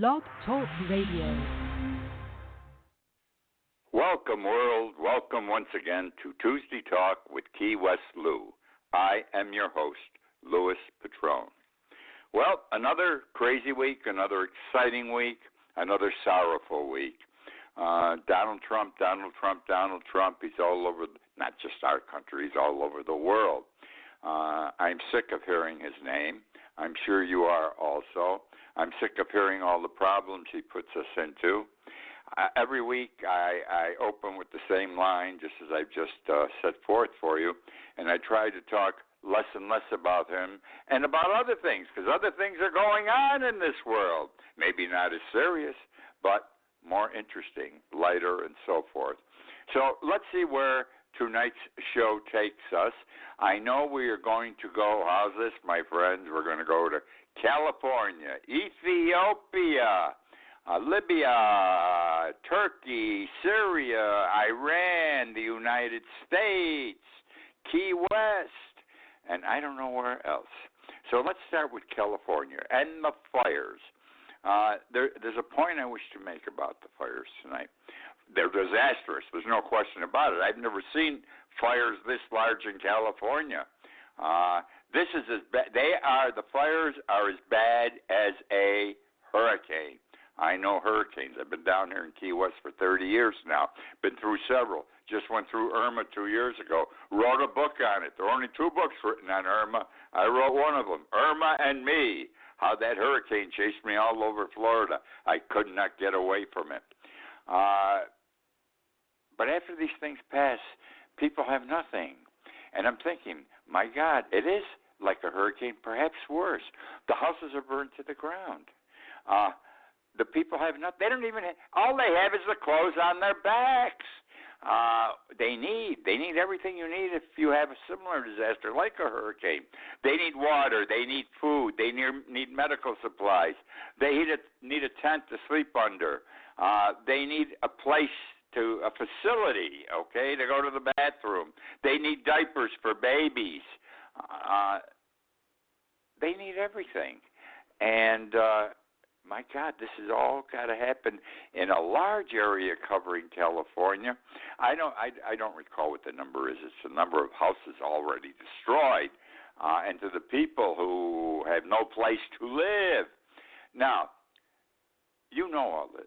Blog Talk Radio. Welcome, world. Welcome once again to Tuesday Talk with Key West Lou. I am your host, Louis Patrone. Well, another crazy week, another exciting week, another sorrowful week. Donald Trump. He's all over, not just our country, he's all over the world. I'm sick of hearing his name. I'm sure you are also. I'm sick of hearing all the problems he puts us into. Every week I open with the same line, just as I've just set forth for you, and I try to talk less and less about him and about other things, because other things are going on in this world. Maybe not as serious, but more interesting, lighter, and so forth. So let's see where tonight's show takes us. I know we are going to go, how's this, my friends? We're going to go to California, Ethiopia, Libya, Turkey, Syria, Iran, the United States, Key West, and I don't know where else. So let's start with California and the fires. There's a point I wish to make about the fires tonight. They're disastrous. There's no question about it. I've never seen fires this large in California. This is as bad. The fires are as bad as a hurricane. I know hurricanes. I've been down here in Key West for 30 years now. Been through several. Just went through Irma 2 years ago. Wrote a book on it. There are only 2 books written on Irma. I wrote one of them, Irma and Me, how that hurricane chased me all over Florida. I could not get away from it. But after these things pass, people have nothing. And I'm thinking, my God, it is like a hurricane, perhaps worse. The houses are burned to the ground. The people have nothing. They don't even have, all they have is the clothes on their backs. They need everything you need if you have a similar disaster like a hurricane. They need water. They need food. They need medical supplies. They need a tent to sleep under. They need a facility, okay, to go to the bathroom. They need diapers for babies. They need everything. And my God, this has all got to happen in a large area covering California. I don't recall what the number is. It's the number of houses already destroyed, and to the people who have no place to live. Now, you know all this.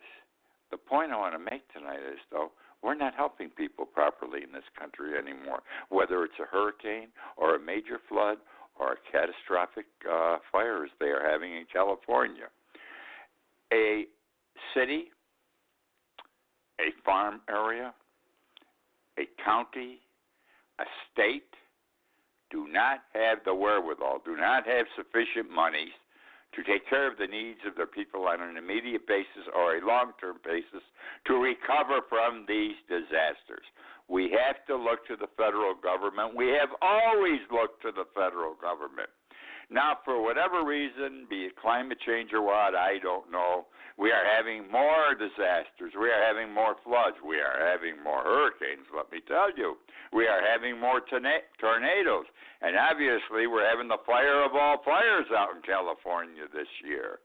The point I want to make tonight is, though, we're not helping people properly in this country anymore, whether it's a hurricane or a major flood or a catastrophic fires they are having in California. A city, a farm area, a county, a state do not have the wherewithal, do not have sufficient monies to take care of the needs of their people on an immediate basis or a long-term basis to recover from these disasters. We have to look to the federal government. We have always looked to the federal government. Now, for whatever reason, be it climate change or what, I don't know, we are having more disasters. We are having more floods. We are having more hurricanes, let me tell you. We are having more tornadoes. And obviously, we're having the fire of all fires out in California this year.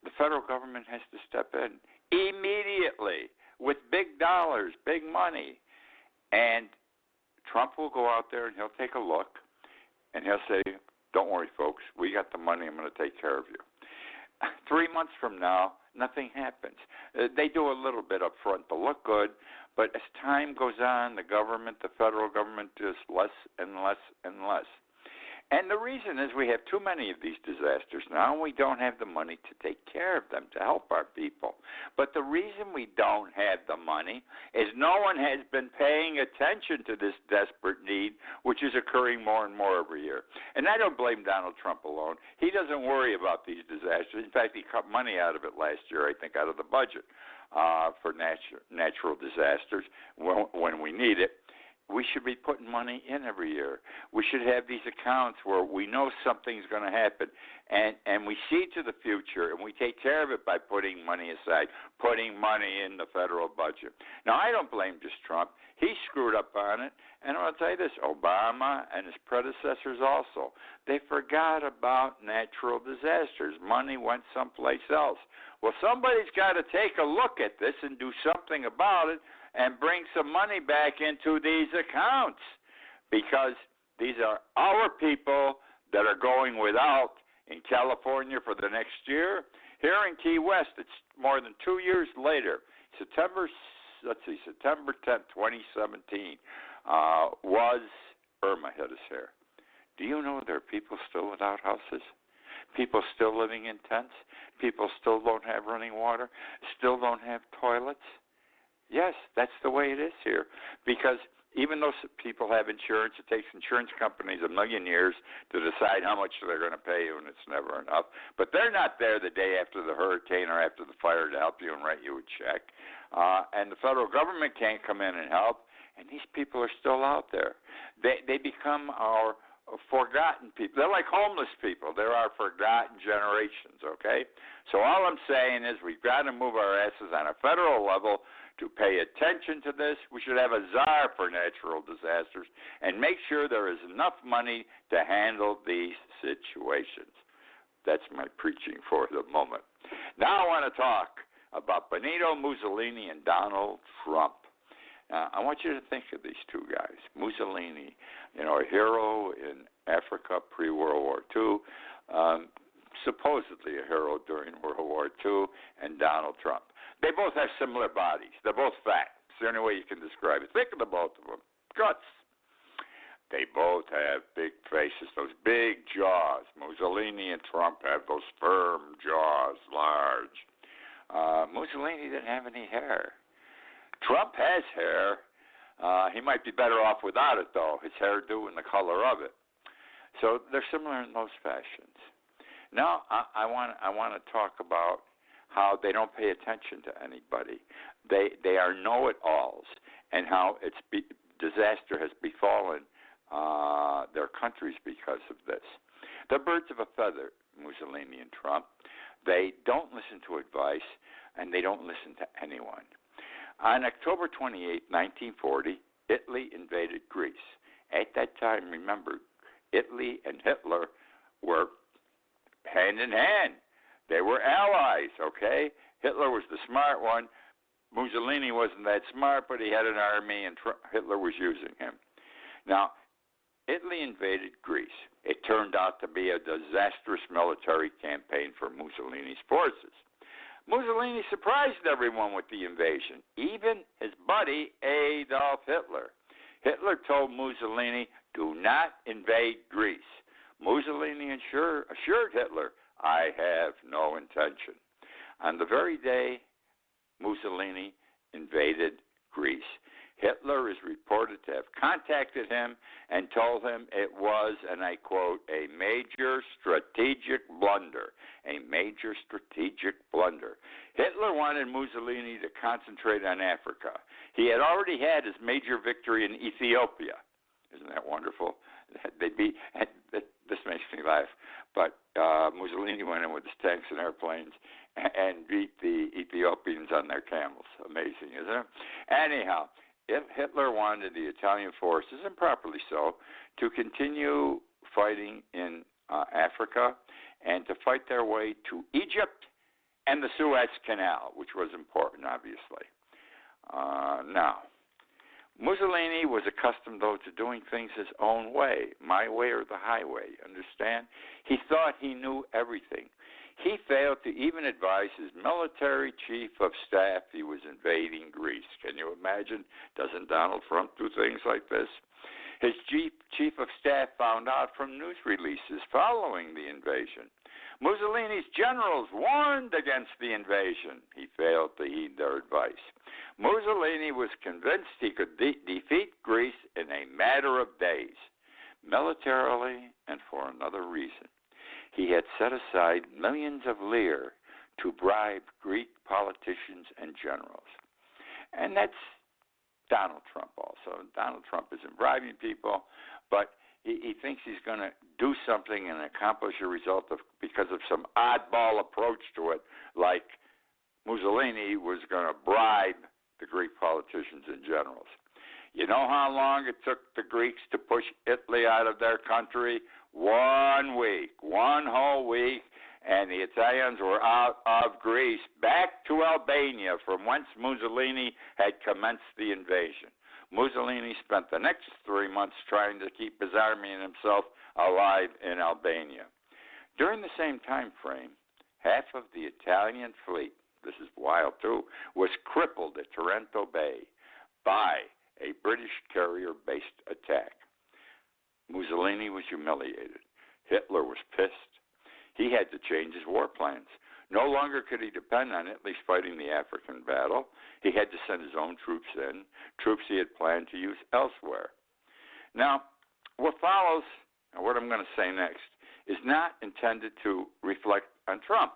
The federal government has to step in immediately with big dollars, big money. And Trump will go out there and he'll take a look. And he'll say, don't worry, folks, we got the money, I'm going to take care of you. 3 months from now, nothing happens. They do a little bit up front to look good, but as time goes on, the federal government does less and less and less. And the reason is we have too many of these disasters now, and we don't have the money to take care of them, to help our people. But the reason we don't have the money is no one has been paying attention to this desperate need, which is occurring more and more every year. And I don't blame Donald Trump alone. He doesn't worry about these disasters. In fact, he cut money out of it last year, I think, out of the budget for natural disasters when we need it. we should be putting money in every year. We should have these accounts where we know something's going to happen, and we see to the future, and we take care of it by putting money aside, putting money in the federal budget. Now, I don't blame just Trump. He screwed up on it, and I'll tell you this, Obama and his predecessors also, they forgot about natural disasters. Money went someplace else. Well, somebody's got to take a look at this and do something about it and bring some money back into these accounts, because these are our people that are going without in California for the next year. Here in Key West, it's more than 2 years later. September 10th, 2017, was Irma hit us here. Do you know there are people still without houses? People still living in tents? People still don't have running water? Still don't have toilets? Yes, that's the way it is here. Because even though people have insurance, it takes insurance companies a million years to decide how much they're going to pay you, and it's never enough. But they're not there the day after the hurricane or after the fire to help you and write you a check. And the federal government can't come in and help, and these people are still out there. They become our forgotten people. They're like homeless people. They're our forgotten generations, okay? So all I'm saying is we've got to move our asses on a federal level to pay attention to this. We should have a czar for natural disasters and make sure there is enough money to handle these situations. That's my preaching for the moment. Now I want to talk about Benito Mussolini and Donald Trump. I want you to think of these two guys. Mussolini, a hero in Africa pre-World War II, supposedly a hero during World War II, and Donald Trump. They both have similar bodies. They're both fat. It's the only way you can describe it. Think of the both of them. Guts. They both have big faces, those big jaws. Mussolini and Trump have those firm jaws, large. Mussolini didn't have any hair. Trump has hair. He might be better off without it, though, his hairdo and the color of it. So they're similar in those fashions. Now I want to talk about how they don't pay attention to anybody. They are know-it-alls, and how disaster has befallen their countries because of this. They're birds of a feather, Mussolini and Trump. They don't listen to advice, and they don't listen to anyone. On October 28, 1940, Italy invaded Greece. At that time, remember, Italy and Hitler were hand in hand. They were allies, okay? Hitler was the smart one. Mussolini wasn't that smart, but he had an army, and Hitler was using him. Now, Italy invaded Greece. It turned out to be a disastrous military campaign for Mussolini's forces. Mussolini surprised everyone with the invasion, even his buddy Adolf Hitler. Hitler told Mussolini, "Do not invade Greece." Mussolini assured Hitler, "I have no intention." On the very day Mussolini invaded Greece, Hitler is reported to have contacted him and told him it was, and I quote, "a major strategic blunder." A major strategic blunder. Hitler wanted Mussolini to concentrate on Africa. He had already had his major victory in Ethiopia. Isn't that wonderful? This makes me laugh. But Mussolini went in with his tanks and airplanes and beat the Ethiopians on their camels. Amazing, isn't it? Anyhow, Hitler wanted the Italian forces, and properly so, to continue fighting in Africa and to fight their way to Egypt and the Suez Canal, which was important, obviously. Now, Mussolini was accustomed, though, to doing things his own way, my way or the highway, understand? He thought he knew everything. He failed to even advise his military chief of staff he was invading Greece. Can you imagine? Doesn't Donald Trump do things like this? His chief of staff found out from news releases following the invasion. Mussolini's generals warned against the invasion. He failed to heed their advice. Mussolini was convinced he could defeat Greece in a matter of days, militarily and for another reason. He had set aside millions of lire to bribe Greek politicians and generals. And that's Donald Trump also. Donald Trump isn't bribing people, but he thinks he's going to do something and accomplish a result because of some oddball approach to it, like Mussolini was going to bribe the Greek politicians and generals. You know how long it took the Greeks to push Italy out of their country? 1 week, one whole week, and the Italians were out of Greece, back to Albania, from whence Mussolini had commenced the invasion. Mussolini spent the next 3 months trying to keep his army and himself alive in Albania. During the same time frame, half of the Italian fleet, this is wild too, was crippled at Taranto Bay by a British carrier-based attack. Mussolini was humiliated. Hitler was pissed. He had to change his war plans. No longer could he depend on Italy fighting the African battle. He had to send his own troops in, troops he had planned to use elsewhere. Now, what follows, and what I'm going to say next, is not intended to reflect on Trump.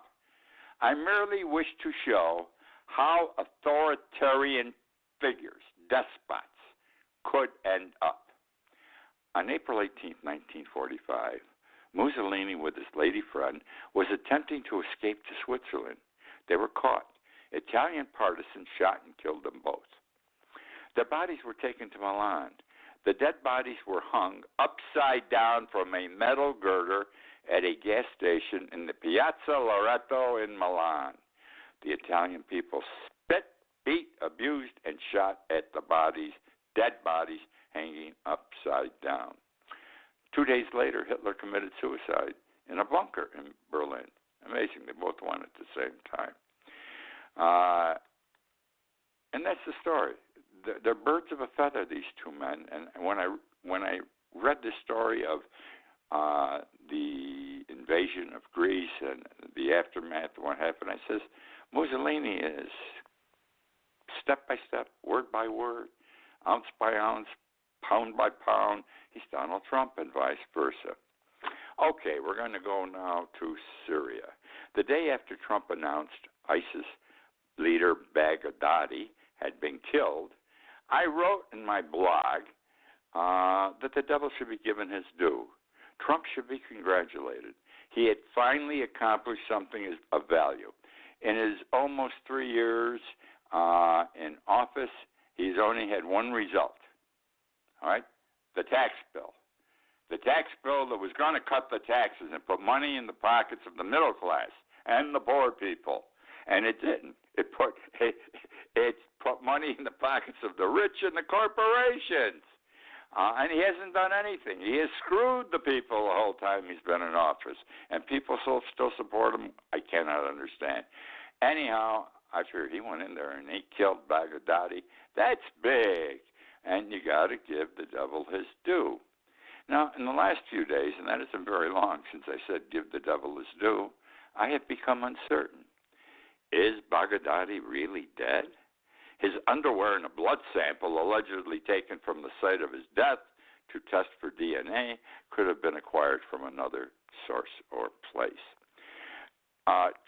I merely wish to show how authoritarian figures, despots, could end up. On April 18, 1945, Mussolini, with his lady friend, was attempting to escape to Switzerland. They were caught. Italian partisans shot and killed them both. Their bodies were taken to Milan. The dead bodies were hung upside down from a metal girder at a gas station in the Piazza Loreto in Milan. The Italian people spit, beat, abused, and shot at the bodies, dead bodies, hanging upside down. 2 days later, Hitler committed suicide in a bunker in Berlin. Amazing, they both won at the same time. And that's the story. They're birds of a feather, these two men. And when I read the story of the invasion of Greece and the aftermath of what happened, I says, Mussolini is step by step, word by word, ounce by ounce, pound by pound. He's Donald Trump and vice versa. Okay, we're going to go now to Syria. The day after Trump announced ISIS leader Baghdadi had been killed, I wrote in my blog that the devil should be given his due. Trump should be congratulated. He had finally accomplished something of value. In his almost 3 years in office, he's only had one result. All right? The tax bill. The tax bill that was going to cut the taxes and put money in the pockets of the middle class and the poor people. And it didn't. It put money in the pockets of the rich and the corporations. And he hasn't done anything. He has screwed the people the whole time he's been in office. And people still support him. I cannot understand. Anyhow, I figure he went in there and he killed Baghdadi. That's big. And you got to give the devil his due. Now, in the last few days, and that isn't very long since I said give the devil his due, I have become uncertain. Is Baghdadi really dead? His underwear and a blood sample allegedly taken from the site of his death to test for DNA could have been acquired from another source or place.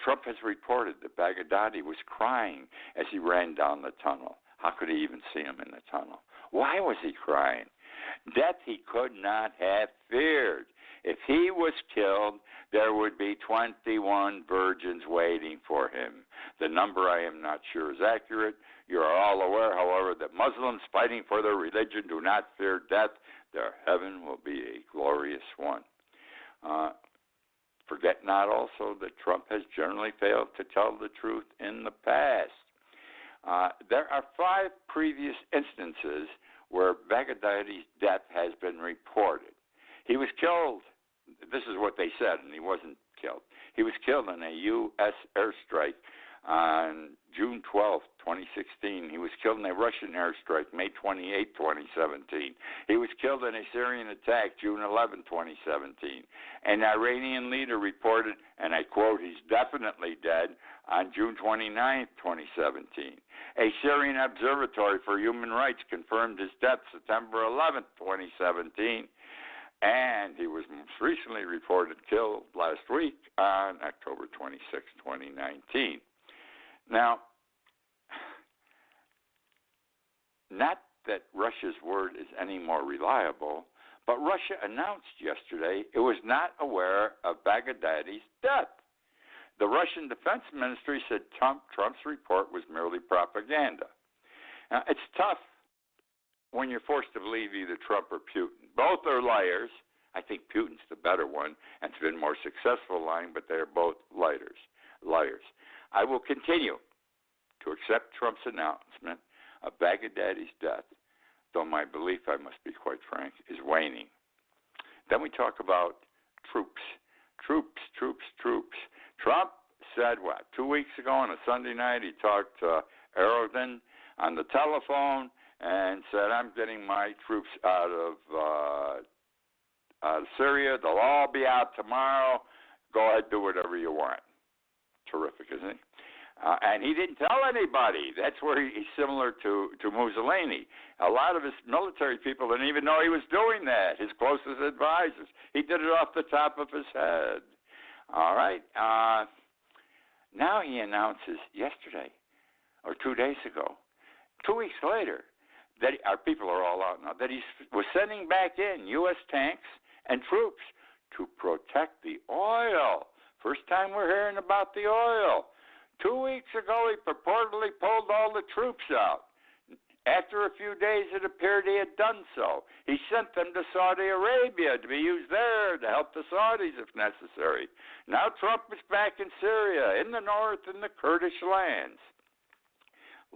Trump has reported that Baghdadi was crying as he ran down the tunnel. How could he even see him in the tunnel? Why was he crying? Death he could not have feared. If he was killed, there would be 21 virgins waiting for him. The number I am not sure is accurate. You are all aware, however, that Muslims fighting for their religion do not fear death. Their heaven will be a glorious one. Forget not also that Trump has generally failed to tell the truth in the past. There are 5 previous instances where Baghdadi's death has been reported. He was killed. This is what they said, and he wasn't killed. He was killed in a U.S. airstrike on June 12, 2016. He was killed in a Russian airstrike May 28, 2017. He was killed in a Syrian attack June 11, 2017. An Iranian leader reported, and I quote, he's definitely dead, on June 29, 2017. A Syrian Observatory for Human Rights confirmed his death September 11, 2017. And he was most recently reported killed last week on October 26, 2019. Now, not that Russia's word is any more reliable, but Russia announced yesterday it was not aware of Baghdadi's death. The Russian Defense Ministry said Trump's report was merely propaganda. Now, it's tough when you're forced to believe either Trump or Putin. Both are liars. I think Putin's the better one, and it's been more successful lying, but they're both liars. I will continue to accept Trump's announcement of Baghdadi's death, though my belief, I must be quite frank, is waning. Then we talk about troops. Trump said, 2 weeks ago on a Sunday night, he talked to Erdogan on the telephone and said, I'm getting my troops out of Syria. They'll all be out tomorrow. Go ahead, do whatever you want. Terrific, isn't he? And he didn't tell anybody. That's where he's similar to Mussolini. A lot of his military people didn't even know he was doing that, his closest advisors. He did it off the top of his head. All right. Now he announces yesterday or 2 days ago, 2 weeks later, that our people are all out now, that he was sending back in U.S. tanks and troops to protect the oil. First time we're hearing about the oil. 2 weeks ago, he purportedly pulled all the troops out. After a few days, it appeared he had done so. He sent them to Saudi Arabia to be used there to help the Saudis if necessary. Now Trump is back in Syria, in the north, in the Kurdish lands.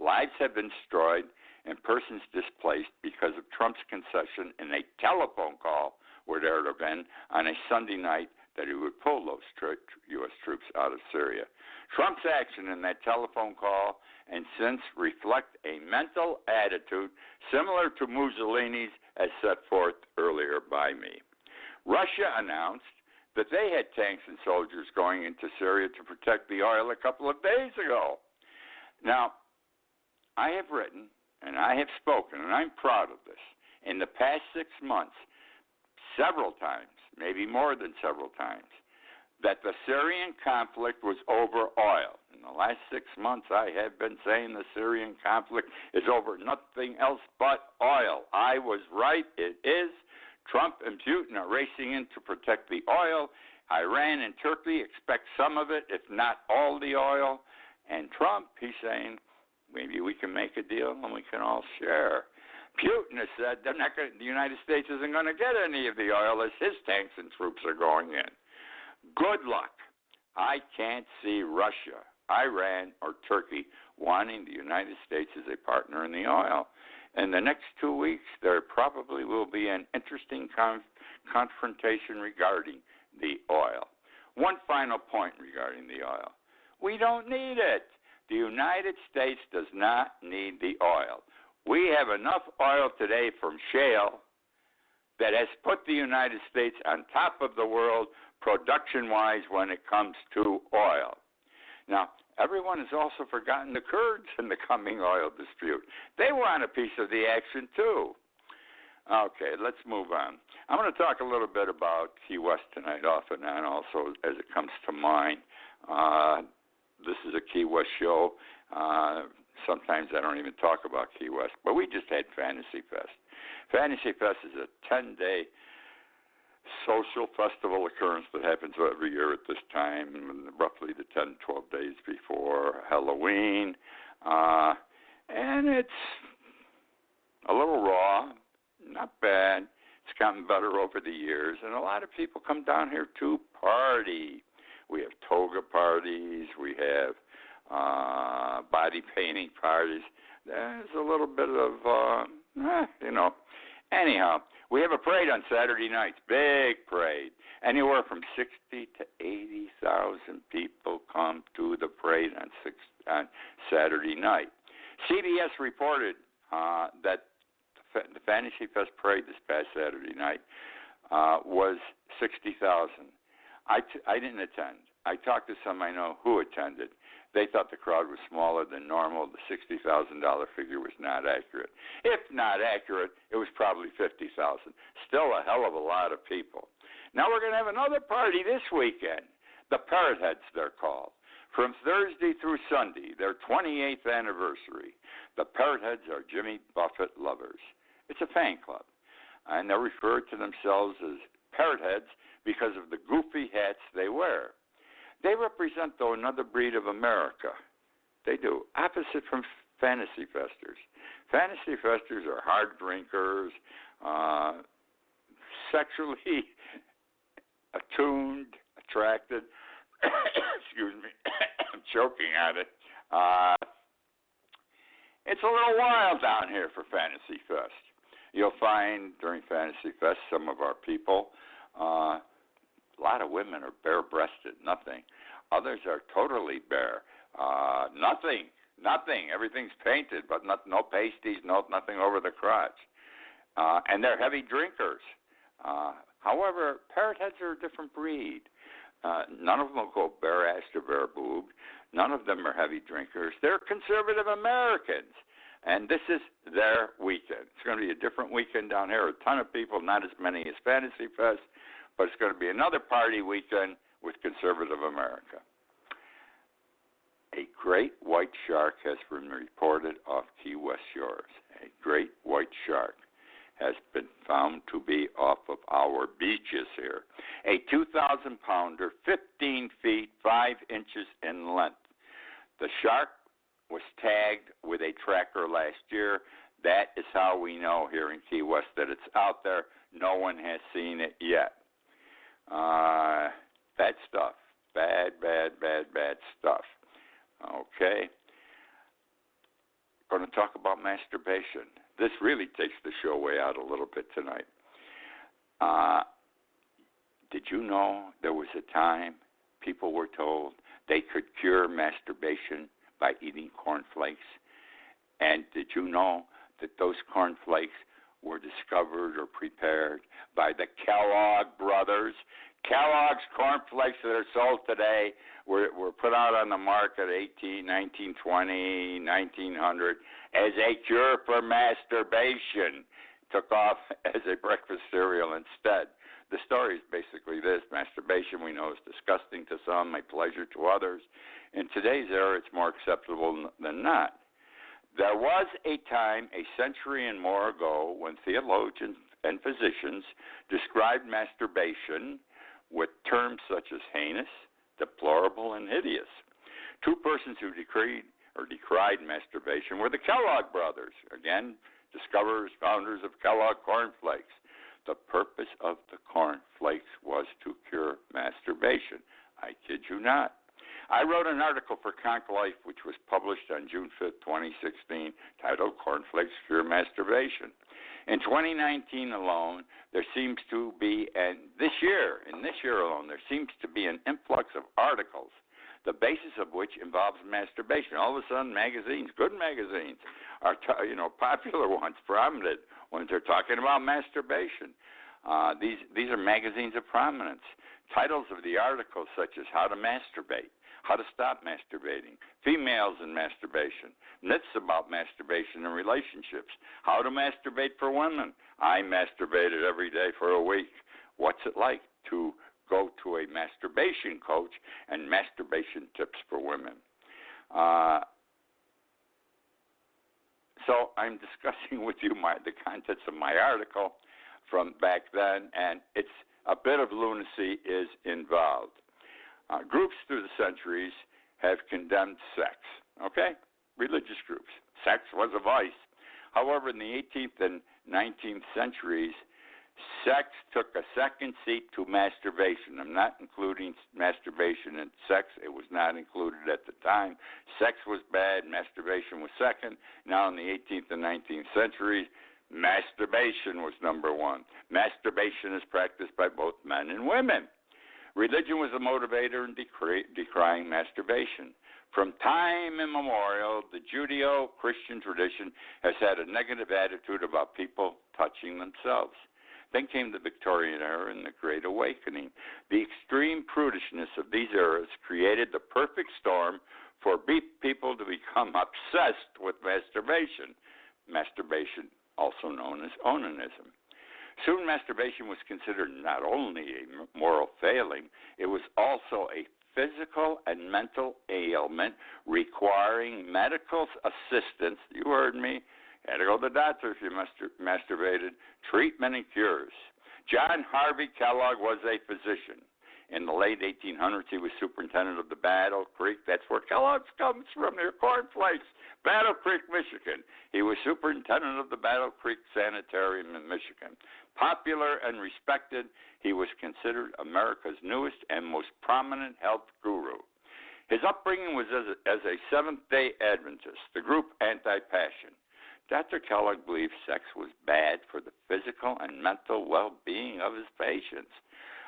Lives have been destroyed and persons displaced because of Trump's concession in a telephone call with Erdogan on a Sunday night that he would pull those U.S. troops out of Syria. Trump's action in that telephone call and since reflect a mental attitude similar to Mussolini's as set forth earlier by me. Russia announced that they had tanks and soldiers going into Syria to protect the oil a couple of days ago. Now, I have written and I have spoken, and I'm proud of this, in the past 6 months, several times, maybe more than several times, that the Syrian conflict was over oil. In the last 6 months, I have been saying the Syrian conflict is over nothing else but oil. I was right. It is. Trump and Putin are racing in to protect the oil. Iran and Turkey expect some of it, if not all the oil. And Trump, he's saying, maybe we can make a deal and we can all share. Putin has said the United States isn't going to get any of the oil as his tanks and troops are going in. Good luck. I can't see Russia, Iran, or Turkey wanting the United States as a partner in the oil. In the next 2 weeks, there probably will be an interesting confrontation regarding the oil. One final point regarding the oil. We don't need it. The United States does not need the oil. We have enough oil today from shale that has put the United States on top of the world production-wise when it comes to oil. Now, everyone has also forgotten the Kurds in the coming oil dispute. They want a piece of the action, too. Okay, let's move on. I'm going to talk a little bit about Key West tonight, off and on, also as it comes to mind. This is a Key West show. Sometimes I don't even talk about Key West, but we just had Fantasy Fest. Fantasy Fest is a 10-day social festival occurrence that happens every year at this time, roughly the 10, 12 days before Halloween. And it's a little raw, not bad. It's gotten better over the years, and a lot of people come down here to party. We have toga parties. We have body painting parties. There's a little bit of, Anyhow, we have a parade on Saturday nights, big parade. Anywhere from 60 to 80,000 people come to the parade on Saturday night. CBS reported that the Fantasy Fest parade this past Saturday night was 60,000. I didn't attend. I talked to some I know who attended. They thought the crowd was smaller than normal. The $60,000 figure was not accurate. If not accurate, it was probably 50,000. Still a hell of a lot of people. Now we're going to have another party this weekend. The Parrot Heads, they're called. From Thursday through Sunday, their 28th anniversary, the Parrot Heads are Jimmy Buffett lovers. It's a fan club, and they refer to themselves as Parrot Heads because of the goofy hats they wear. They represent, though, another breed of America. They do, opposite from Fantasy Festers. Fantasy Festers are hard drinkers, sexually attuned, attracted. Excuse me, I'm choking at it. It's a little wild down here for Fantasy Fest. You'll find during Fantasy Fest some of our people, a lot of women are bare-breasted, nothing. Others are totally bare, nothing. Everything's painted, but no pasties, nothing over the crotch. And they're heavy drinkers. However, Parrot Heads are a different breed. None of them will go bare-assed or bare-boobed. None of them are heavy drinkers. They're conservative Americans, and this is their weekend. It's going to be a different weekend down here. A ton of people, not as many as Fantasy Fest, but it's going to be another party weekend with conservative America. A great white shark has been reported off Key West shores. A great white shark has been found to be off of our beaches here. A 2,000-pounder, 15 feet, 5 inches in length. The shark was tagged with a tracker last year. That is how we know here in Key West that it's out there. No one has seen it yet. Bad stuff. Bad stuff. Okay. Going to talk about masturbation. This really takes the show way out a little bit tonight. Did you know there was a time people were told they could cure masturbation by eating cornflakes? And did you know that those cornflakes were discovered or prepared by the Kellogg brothers? Kellogg's cornflakes that are sold today were put out on the market 1920, 1900 as a cure for masturbation. Took off as a breakfast cereal instead. The story is basically this. Masturbation, we know, is disgusting to some, a pleasure to others. In today's era, it's more acceptable than not. There was a time, a century and more ago, when theologians and physicians described masturbation with terms such as heinous, deplorable, and hideous. Two persons who decried masturbation were the Kellogg brothers, again, discoverers, founders of Kellogg cornflakes. The purpose of the cornflakes was to cure masturbation. I kid you not. I wrote an article for Conk Life, which was published on June 5th, 2016, titled Cornflakes Cure Masturbation. In 2019 alone, there seems to be, in this year alone, there seems to be an influx of articles, the basis of which involves masturbation. All of a sudden, magazines, good magazines, are popular ones, prominent ones, are talking about masturbation. These are magazines of prominence. Titles of the articles such as How to Masturbate, How to Stop Masturbating, Females and Masturbation, Myths about Masturbation and Relationships, How to Masturbate for Women. I masturbated every day for a week. What's it like to go to a masturbation coach, and masturbation tips for women. So I'm discussing with you the contents of my article from back then, and it's a bit of lunacy is involved. Groups through the centuries have condemned sex, okay? Religious groups. Sex was a vice. However, in the 18th and 19th centuries, sex took a second seat to masturbation. I'm not including masturbation and sex. It was not included at the time. Sex was bad. Masturbation was second. Now in the 18th and 19th centuries, masturbation was number one. Masturbation is practiced by both men and women. Religion was a motivator in decrying masturbation. From time immemorial, the Judeo-Christian tradition has had a negative attitude about people touching themselves. Then came the Victorian era and the Great Awakening. The extreme prudishness of these eras created the perfect storm for people to become obsessed with masturbation. Masturbation, also known as onanism. Soon masturbation was considered not only a moral failing, it was also a physical and mental ailment requiring medical assistance. You heard me. Had to go to the doctor if you masturbated. Treatment and cures. John Harvey Kellogg was a physician. In the late 1800s, he was superintendent of the Battle Creek. That's where Kellogg's comes from, their cornflakes. Battle Creek, Michigan. He was superintendent of the Battle Creek Sanitarium in Michigan. Popular and respected, he was considered America's newest and most prominent health guru. His upbringing was as a Seventh-day Adventist, the group Anti-Passion. Dr. Kellogg believed sex was bad for the physical and mental well-being of his patients,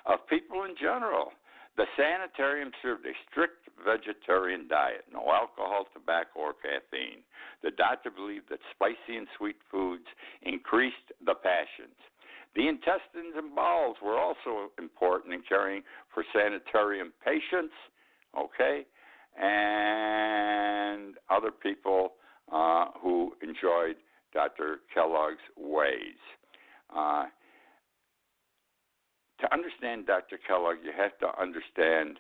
of people in general. The sanitarium served a strict vegetarian diet, no alcohol, tobacco, or caffeine. The doctor believed that spicy and sweet foods increased the passions. The intestines and bowels were also important in caring for sanitarium patients, and other people who enjoyed Dr. Kellogg's ways. To understand Dr. Kellogg, you have to understand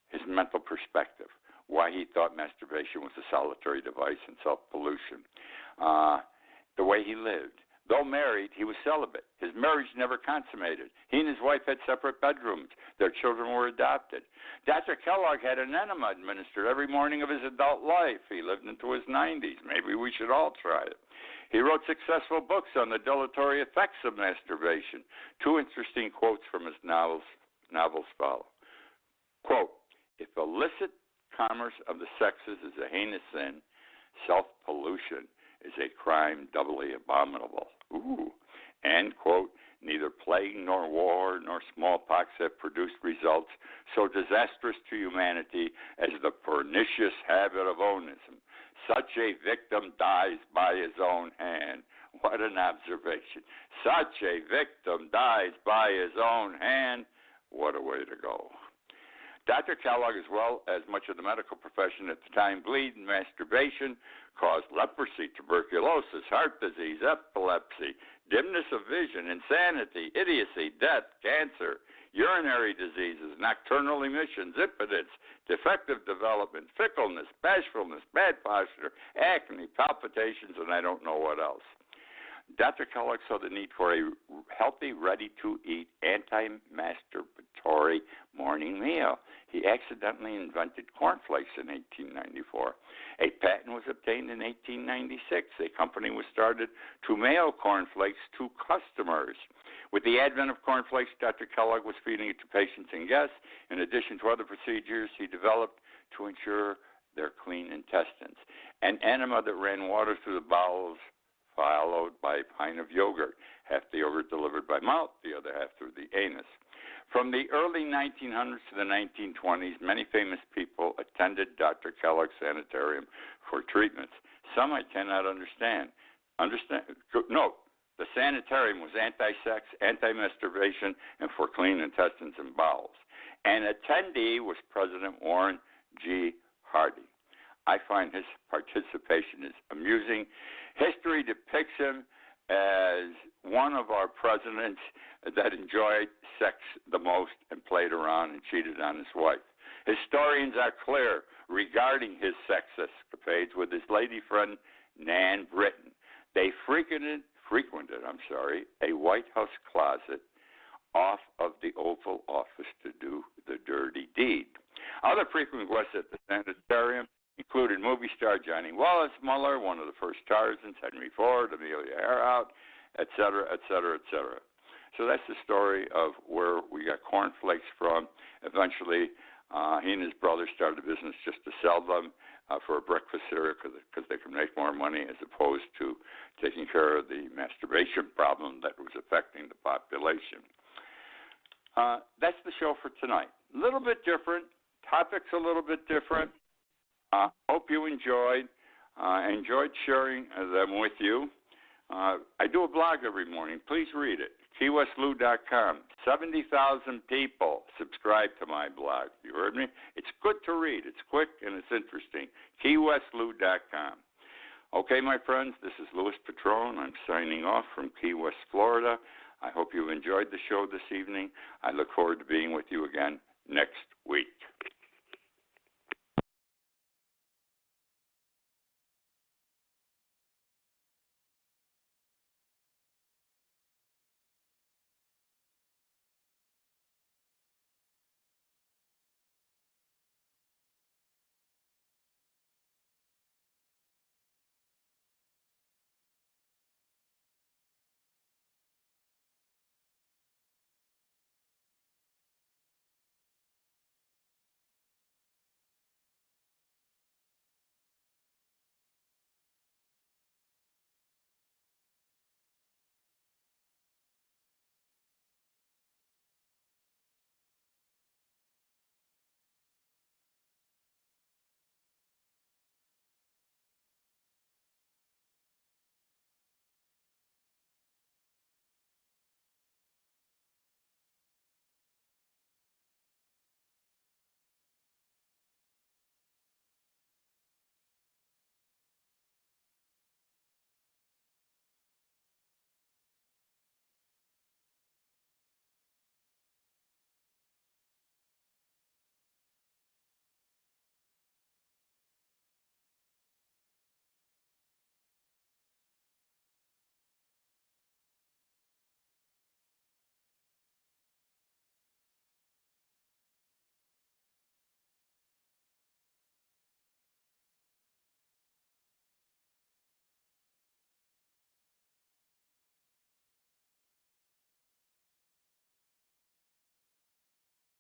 his mental perspective, why he thought masturbation was a solitary device and self-pollution, the way he lived. Though married, he was celibate. His marriage never consummated. He and his wife had separate bedrooms. Their children were adopted. Dr. Kellogg had an enema administered every morning of his adult life. He lived into his 90s. Maybe we should all try it. He wrote successful books on the dilatory effects of masturbation. Two interesting quotes from his novels follow. Quote, if illicit commerce of the sexes is a heinous sin, self-pollution is a crime doubly abominable. Ooh. And, quote, neither plague nor war nor smallpox have produced results so disastrous to humanity as the pernicious habit of onism. Such a victim dies by his own hand. What an observation. Such a victim dies by his own hand. What a way to go. Dr. Kellogg, as well as much of the medical profession at the time, believed masturbation caused leprosy, tuberculosis, heart disease, epilepsy, dimness of vision, insanity, idiocy, death, cancer, urinary diseases, nocturnal emissions, impotence, defective development, fickleness, bashfulness, bad posture, acne, palpitations, and I don't know what else. Dr. Kellogg saw the need for a healthy, ready-to-eat, anti-masturbatory morning meal. He accidentally invented cornflakes in 1894. A patent was obtained in 1896. A company was started to mail cornflakes to customers. With the advent of cornflakes, Dr. Kellogg was feeding it to patients and guests. In addition to other procedures he developed to ensure their clean intestines. An enema that ran water through the bowels, followed by a pint of yogurt, half the yogurt delivered by mouth, the other half through the anus. From the early 1900s to the 1920s, many famous people attended Dr. Kellogg's sanitarium for treatments. Some I cannot understand. Note, the sanitarium was anti-sex, anti-masturbation, and for clean intestines and bowels. An attendee was President Warren G. Harding. I find his participation is amusing. History depicts him as one of our presidents that enjoyed sex the most and played around and cheated on his wife. Historians are clear regarding his sex escapades with his lady friend Nan Britton. They frequented a White House closet off of the Oval Office to do the dirty deed. Other frequent guests at the sanitarium included movie star Johnny Wallace Muller, one of the first Tarzans, Henry Ford, Amelia Earhart, etc., etc., etc. So that's the story of where we got cornflakes from. Eventually, he and his brother started a business just to sell them for a breakfast cereal because they could make more money as opposed to taking care of the masturbation problem that was affecting the population. That's the show for tonight. A little bit different. Topics a little bit different. Hope you enjoyed. I enjoyed sharing them with you. I do a blog every morning. Please read it. KeyWestLou.com. 70,000 people subscribe to my blog. You heard me? It's good to read. It's quick and it's interesting. KeyWestLou.com. Okay, my friends, this is Louis Patrone. I'm signing off from Key West, Florida. I hope you enjoyed the show this evening. I look forward to being with you again next week.